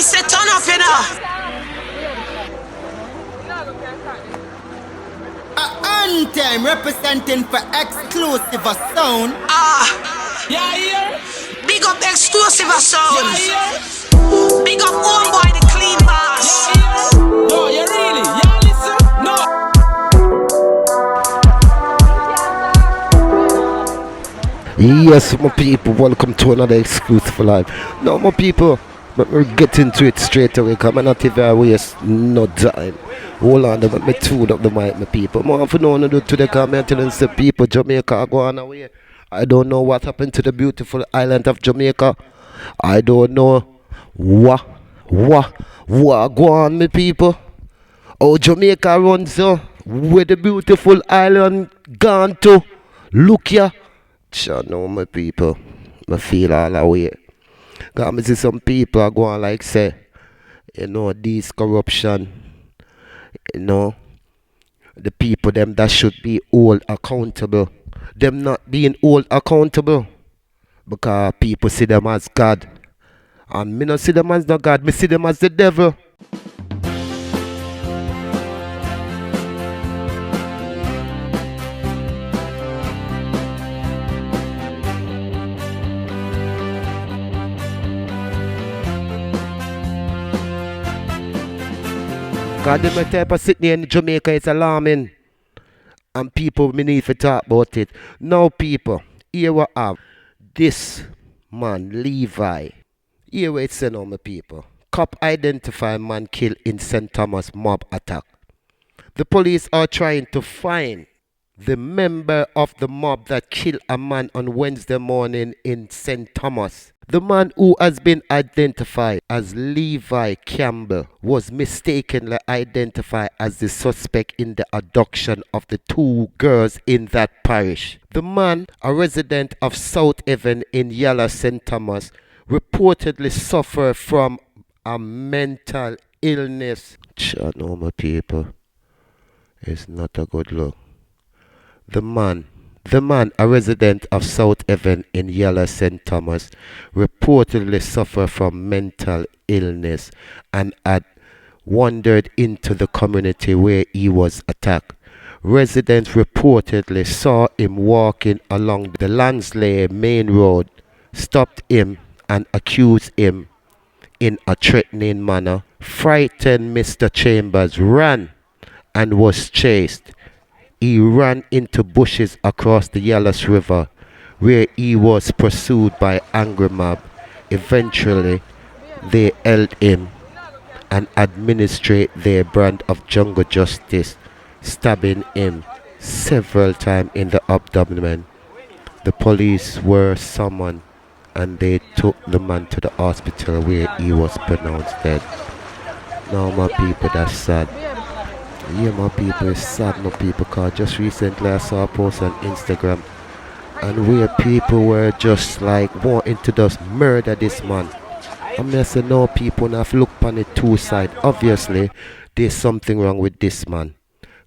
said turn up, you know. Anthem representing for exclusive sound. Yeah, yeah. Big up exclusive sound. Yeah, yeah. Big up homeboy the clean boss. Yeah, yeah. No, you really? Yeah, listen. No. Yes, my people, welcome to another exclusive live. Now, my people, but we'll get into it straight away. Come on, not even waste no time. Hold on, let me tune up the mic, my people. More for no one to do today, come and tell the people, Jamaica are going away. I don't know what happened to the beautiful island of Jamaica. I don't know what go on, my people. Oh, Jamaica runs so where the beautiful island gone to. Look here. Sure, no, my people. I feel all the way. Got me see some people are going like say, you know, this corruption, you know, the people them that should be all accountable. Them not being all accountable. Because people see them as God. And me not see them as no God, me see them as the devil. Because the type of sitting in Jamaica is alarming. And people we need to talk about it. Now people, here we have this man, Levi. Here we say now my people. Cop identify man killed in St. Thomas mob attack. The police are trying to find the member of the mob that killed a man on Wednesday morning in St. Thomas. The man who has been identified as Levi Campbell was mistakenly identified as the suspect in the abduction of the two girls in that parish. The man, a resident of South Haven in Yala St. Thomas, reportedly suffered from a mental illness. No, my people, it's not a good look. The man, a resident of South Haven in Yala St. Thomas, reportedly suffered from mental illness and had wandered into the community where he was attacked. Residents reportedly saw him walking along the Lansley main road, stopped him and accused him in a threatening manner. Frightened Mr. Chambers ran and was chased. He ran into bushes across the Yallas River where he was pursued by angry mob. Eventually, they held him and administered their brand of jungle justice, stabbing him several times in the abdomen. The police were summoned and they took the man to the hospital where he was pronounced dead. Now my people, that's sad. Yeah, my people, it's sad, my people, because just recently I saw a post on Instagram and where people were just like wanting to just murder this man. I mean, I say no, people have to look on the two sides. Obviously, there's something wrong with this man.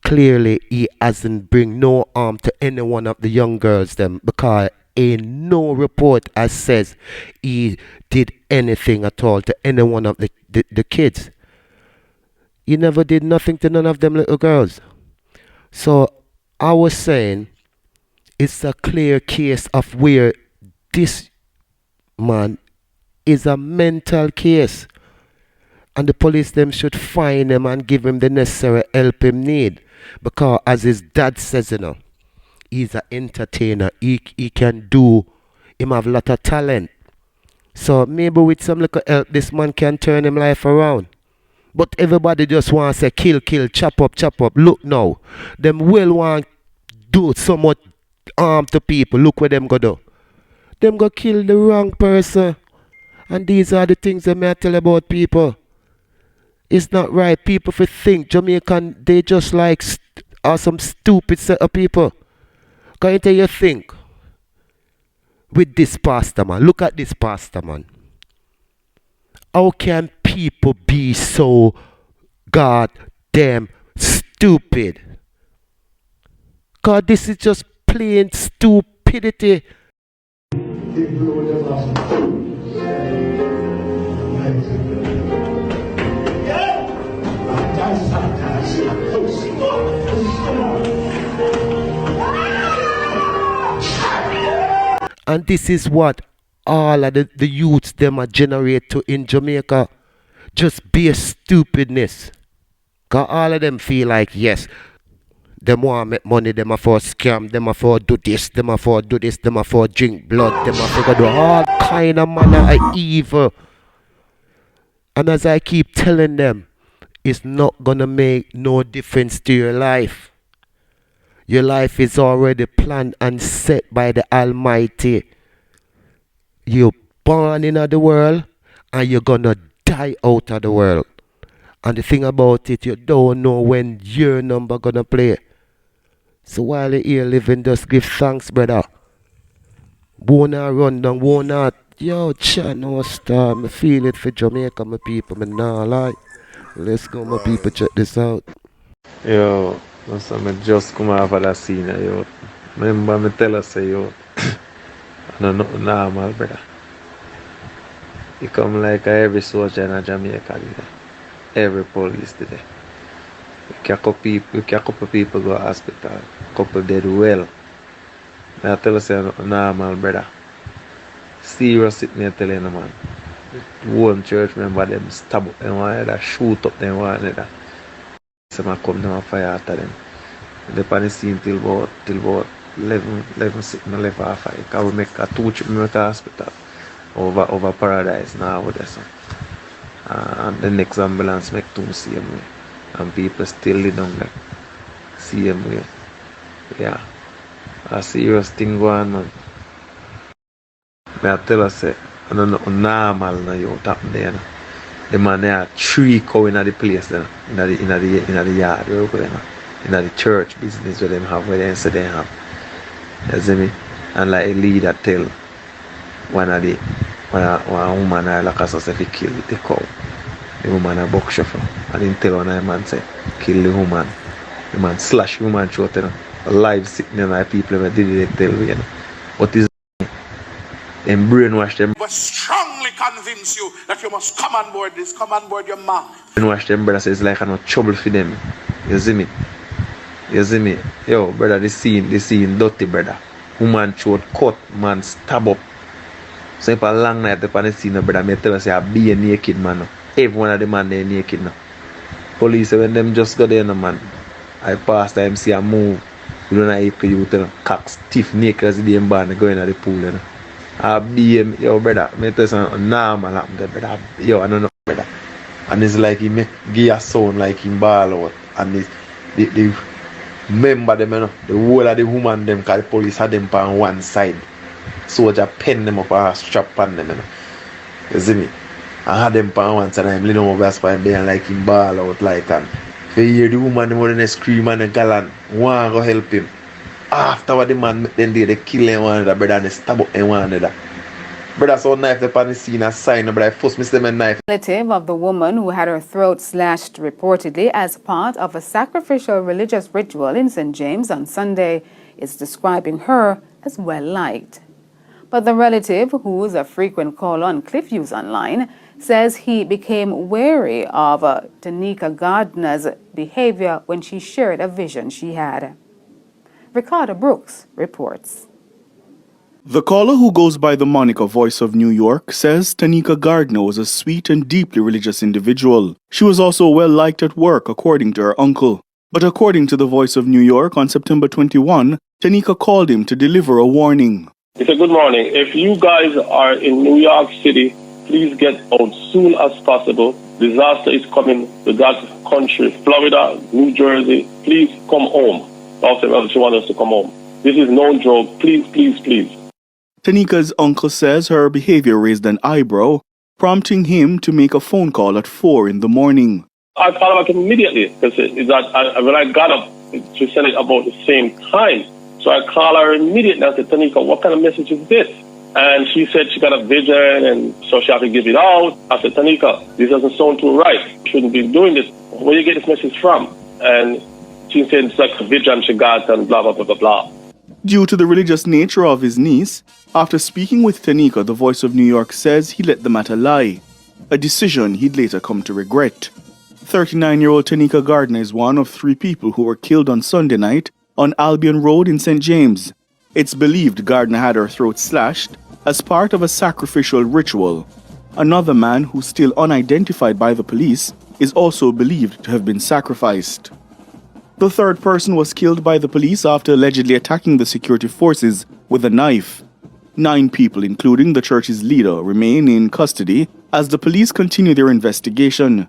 Clearly, he hasn't bring no harm to any one of the young girls them because ain't no report as says he did anything at all to any one of the kids. He never did nothing to none of them little girls. So I was saying it's a clear case of where this man is a mental case. And the police them should find him and give him the necessary help him need. Because as his dad says, you know, he's an entertainer. He can do, him have a lot of talent. So maybe with some little help this man can turn him life around. But everybody just want to say kill, chop up. Look now. Them will want to do somewhat harm to people. Look what them go do. Them go kill the wrong person. And these are the things that I tell about people. It's not right. People for think Jamaican, they just like are some stupid set of people. Can you tell you think? With this pastor man. Look at this pastor man. How can people be so goddamn stupid? God, this is just plain stupidity. And this is what all of the youths them are generate to in Jamaica. Just bare stupidness. Cause all of them feel like, yes, them want to make money, them are for scam, them are for do this, them are for do this, them are for drink blood, them are for do all kind of manner of evil. And as I keep telling them, it's not gonna make no difference to your life. Your life is already planned and set by the Almighty. You're born in the world and you're gonna die out of the world. And the thing about it, you don't know when your number gonna play. So while you're here living, just give thanks, brother. Won't run down, won't not. Yo, chat no star. Me feel it for Jamaica, my people. Me nah lie. Let's go, my people, check this out. Yo, so I just come off of that scene, yo. Remember me tell us, yo, no normal, brother. You come like every soldier in Jamaica, today. Every police today. You couple people go to hospital, couple dead well. I tell us, normal, brother. Serious sit me tell you, man. One church member them stab up them one another, shoot up them one another. Some come down and fire after them. They on the scene till about 11 sit me left off fire. Cause we make a 2 trip me to hospital over Paradise now with us. And the next ambulance make 2 same way. And people still live down there. Same way. Yeah. A serious thing going on. I tell us, I don't know normal now you happen there. The man there 3 cow in the place there, in the yard, in the church business where them have, where they say they have. You see me? And like a leader tell one woman I like us if he kill the cow. The woman a buck chauffeur. And then tell one man say, kill the woman. The man slash the woman throat, alive sitting in my people when did they tell me, What is them brainwash them? But strongly convince you that you must come on board this, come on board your man. Brainwash them, brother, says like no trouble for them. You see me? You see me? Yo, brother, the scene dirty, brother. Woman throat cut, man stab up. So if a long night upon the scene, brother, me tell us say I be a naked man. Every one of the man they naked now. Police when them just go there, no man. I pass time see a move. You don't know if you tell cock stiff naked as the man going to the pool, you know. I be him, yo, brother. Me tell you normal happen there, brother. Yo, I don't know, brother. And it's like he make give a sound like him ball out. And the member them, you know, the whole of the woman them, cause the police had them on one side. Soldier pen them up and strap on them, you know. You see me? I had them on one side and I'm leaning over spine being like him ball out like that. If you hear the woman them when they scream and the gallant, one go help him. After the man then they kill him one another, brother, and they stab up him one another. Brother, so knife upon the scene a sign, but I first miss them a knife. Relative of the woman who had her throat slashed reportedly as part of a sacrificial religious ritual in St. James on Sunday is describing her as well liked. But the relative, who's a frequent caller on Cliffviews Online, says he became wary of Tanika Gardner's behavior when she shared a vision she had. Ricardo Brooks reports. The caller, who goes by the moniker Voice of New York, says Tanika Gardner was a sweet and deeply religious individual. She was also well liked at work, according to her uncle. But according to the Voice of New York, on September 21, Tanika called him to deliver a warning. It's a good morning. If you guys are in New York City, please get out soon as possible. Disaster is coming to that country, Florida, New Jersey. Please come home. Also, she wants us to come home. This is no joke. Please, please, please. Tanika's uncle says her behavior raised an eyebrow, prompting him to make a phone call at 4 in the morning. I called her back immediately because when I got up, she said it about the same time. So I called her immediately and said, Tanika, what kind of message is this? And she said she got a vision and so she had to give it out. I said, Tanika, this doesn't sound too right. You shouldn't be doing this. Where you get this message from? And she said it's like a vision she got and blah, blah, blah, blah, blah. Due to the religious nature of his niece, after speaking with Tanika, the Voice of New York says he let the matter lie, a decision he'd later come to regret. 39-year-old Tanika Gardner is one of 3 people who were killed on Sunday night on Albion Road in St. James. It's believed Gardner had her throat slashed as part of a sacrificial ritual. Another man, who's still unidentified by the police, is also believed to have been sacrificed. The third person was killed by the police after allegedly attacking the security forces with a knife. 9 people, including the church's leader, remain in custody as the police continue their investigation.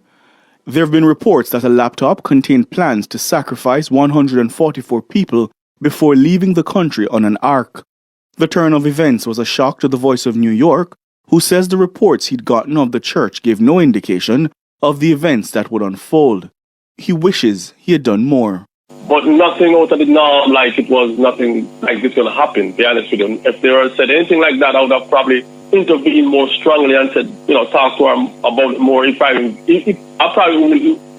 There have been reports that a laptop contained plans to sacrifice 144 people before leaving the country on an ark. The turn of events was a shock to the Voice of New York, who says the reports he'd gotten of the church gave no indication of the events that would unfold. He wishes he had done more. But nothing out of the norm, like it was nothing like this going to happen, to be honest with you. If they had said anything like that, I would have probably intervened more strongly and said, talk to her about it more. I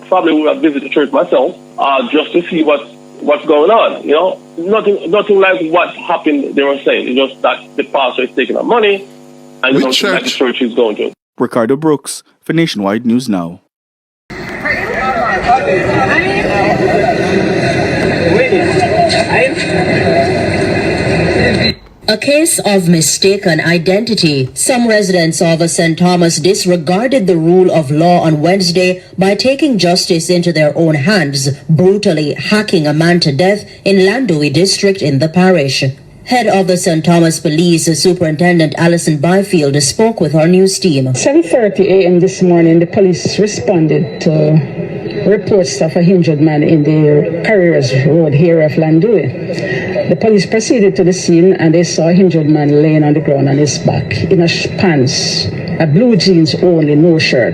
probably would have visited the church myself, just to see what's going on, Nothing like what happened, they were saying. It's just that the pastor is taking our money and Which church? Like the church is going to. Ricardo Brooks for Nationwide News Now. A case of mistaken identity. Some residents of St. Thomas disregarded the rule of law on Wednesday by taking justice into their own hands, brutally hacking a man to death in Landui district in the parish. Head of the St. Thomas Police, Superintendent Alison Byfield, spoke with our news team. 7:30 a.m. this morning, the police responded to reports of a injured man in the Carriers Road here of Landui. The police proceeded to the scene and they saw a injured man laying on the ground on his back in a pants, a blue jeans only, no shirt.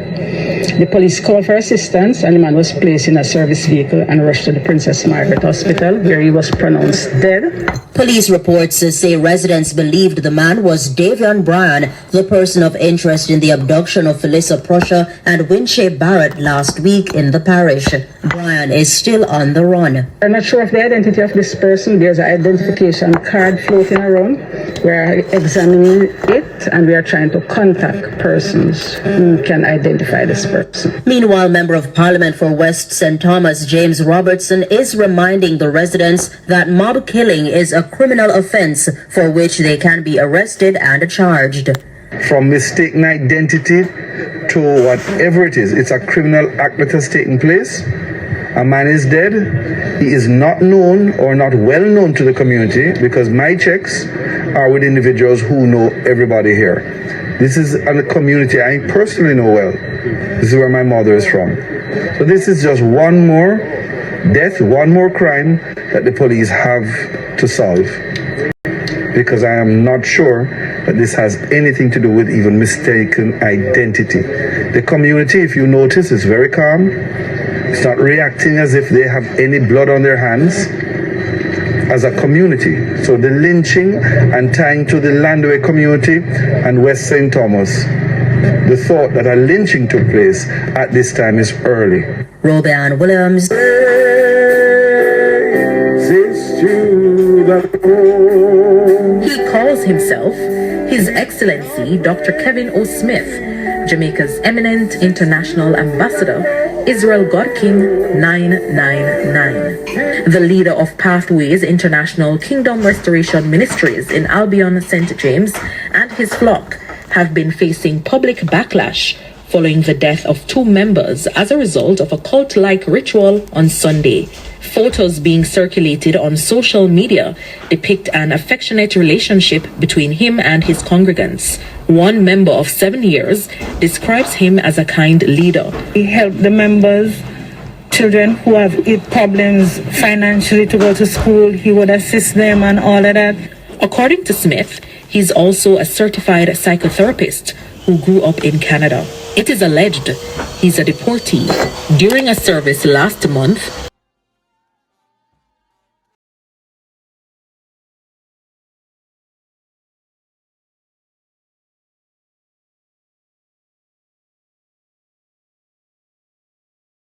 The police called for assistance and the man was placed in a service vehicle and rushed to the Princess Margaret Hospital, where he was pronounced dead. Police reports say residents believed the man was Davion Bryan, the person of interest in the abduction of Felissa Prussia and Winche Barrett last week in the parish. Bryan is still on the run. I'm not sure of the identity of this person. There's an identification card floating around. We're examining it and we are trying to contact persons who can identify this person. Meanwhile, Member of Parliament for West St. Thomas, James Robertson, is reminding the residents that mob killing is a criminal offense for which they can be arrested and charged. From mistaken identity to whatever it is, it's a criminal act that has taken place. A man is dead. He is not known or not well known to the community because my checks are with individuals who know everybody here. This is a community I personally know well. This is where my mother is from. So this is just one more death, one more crime that the police have to solve. Because I am not sure that this has anything to do with even mistaken identity. The community, if you notice, is very calm. It's not reacting as if they have any blood on their hands as a community. So the lynching and tying to the Landway community and West St. Thomas, the thought that a lynching took place at this time is early. Robian Williams. He calls himself His Excellency Dr. Kevin O. Smith, Jamaica's eminent international ambassador, Israel God King 999. The leader of Pathways International Kingdom Restoration Ministries in Albion, St. James, and his flock have been facing public backlash following the death of 2 members as a result of a cult-like ritual on Sunday. Photos being circulated on social media depict an affectionate relationship between him and his congregants. One member of 7 years describes him as a kind leader. He helped the members, children who have problems financially to go to school. He would assist them and all of that. According to Smith, he's also a certified psychotherapist who grew up in Canada. It is alleged he's a deportee. During a service last month,